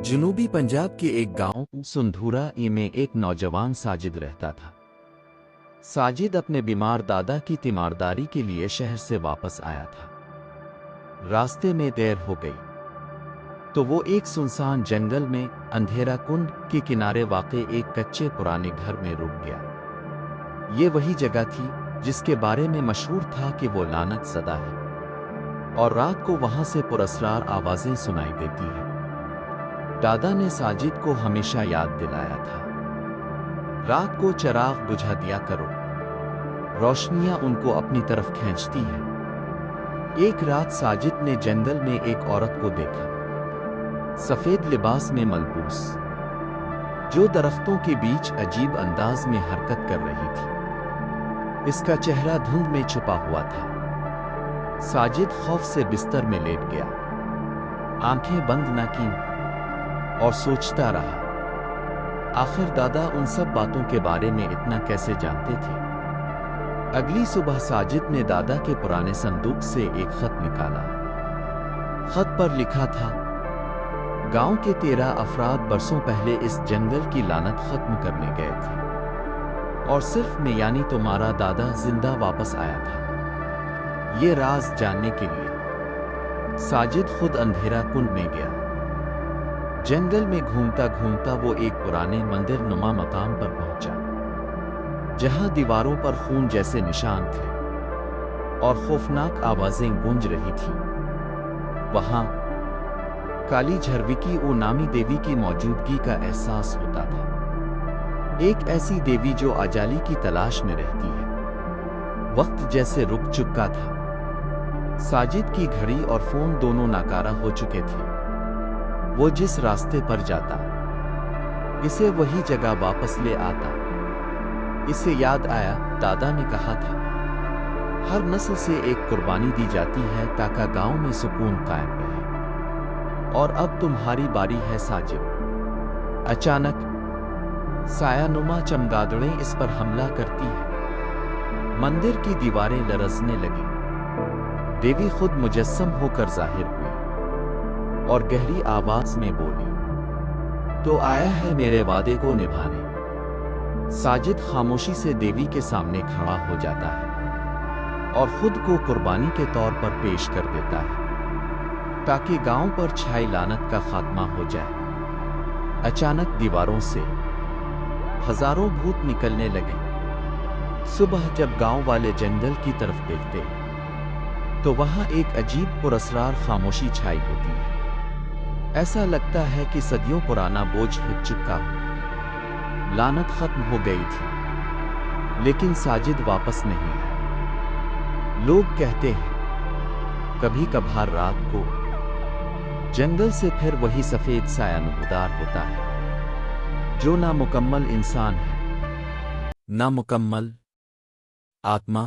جنوبی پنجاب کے ایک گاؤں سندھورا میں ایک نوجوان ساجد رہتا تھا۔ ساجد اپنے بیمار دادا کی تیمارداری کے لیے شہر سے واپس آیا تھا۔ راستے میں دیر ہو گئی تو وہ ایک سنسان جنگل میں اندھیرا کنڈ کے کنارے واقع ایک کچے پرانے گھر میں رک گیا۔ یہ وہی جگہ تھی جس کے بارے میں مشہور تھا کہ وہ لعنت زدہ ہے اور رات کو وہاں سے پراسرار آوازیں سنائی دیتی ہیں۔ دادا نے ساجد کو ہمیشہ یاد دلایا تھا، رات کو چراغ بجھا دیا کرو، روشنیاں ان کو اپنی طرف کھینچتی ہیں۔ ایک رات ساجد نے جنگل میں ایک عورت کو دیکھا، سفید لباس میں ملبوس، جو درختوں کے بیچ عجیب انداز میں حرکت کر رہی تھی۔ اس کا چہرہ دھند میں چھپا ہوا تھا۔ ساجد خوف سے بستر میں لیٹ گیا، آنکھیں بند نہ کیں اور سوچتا رہا، آخر دادا ان سب باتوں کے بارے میں اتنا کیسے جانتے تھے؟ اگلی صبح ساجد نے دادا کے پرانے صندوق سے ایک خط نکالا۔ خط پر لکھا تھا، گاؤں کے 13 افراد برسوں پہلے اس جنگل کی لعنت ختم کرنے گئے تھے اور صرف میں یعنی تمہارا دادا زندہ واپس آیا تھا۔ یہ راز جاننے کے لیے ساجد خود اندھیرا کنڈ میں گیا۔ جنگل میں گھومتا گھومتا وہ ایک پرانے مندر نما مقام پر پہنچا، جہاں دیواروں پر خون جیسے نشان تھے اور خوفناک آوازیں گونج رہی تھیں۔ وہاں کالی جھروکی او نامی دیوی کی موجودگی کا احساس ہوتا تھا، ایک ایسی دیوی جو اجالی کی تلاش میں رہتی ہے۔ وقت جیسے رک چکا تھا، ساجد کی گھڑی اور فون دونوں ناکارہ ہو چکے تھے۔ وہ جس راستے پر جاتا، اسے وہی جگہ واپس لے آتا۔ اسے یاد آیا، دادا نے کہا تھا، ہر نسل سے ایک قربانی دی جاتی ہے تاکہ گاؤں میں سکون قائم رہے، اور اب تمہاری باری ہے ساجد۔ اچانک سایہ نما چمگادڑیں اس پر حملہ کرتی ہیں، مندر کی دیواریں لرزنے لگیں، دیوی خود مجسم ہو کر ظاہر ہوئی اور گہری آواز میں بولی، تو آیا ہے میرے وعدے کو نبھانے۔ ساجد خاموشی سے دیوی کے سامنے کھڑا ہو جاتا ہے اور خود کو قربانی کے طور پر پیش کر دیتا ہے تاکہ گاؤں پر چھائی لعنت کا خاتمہ ہو جائے۔ اچانک دیواروں سے ہزاروں بھوت نکلنے لگے۔ صبح جب گاؤں والے جنگل کی طرف دیکھتے تو وہاں ایک عجیب پراسرار خاموشی چھائی ہوتی ہے۔ ایسا لگتا ہے کہ صدیوں پرانا بوجھ ہٹ چکا ہو۔ لعنت ختم ہو گئی تھی، لیکن ساجد واپس نہیں ہے۔ لوگ کہتے ہیں، کبھی کبھار رات کو جنگل سے پھر وہی سفید سایہ نمودار ہوتا ہے، جو نامکمل انسان ہے، نامکمل آتما۔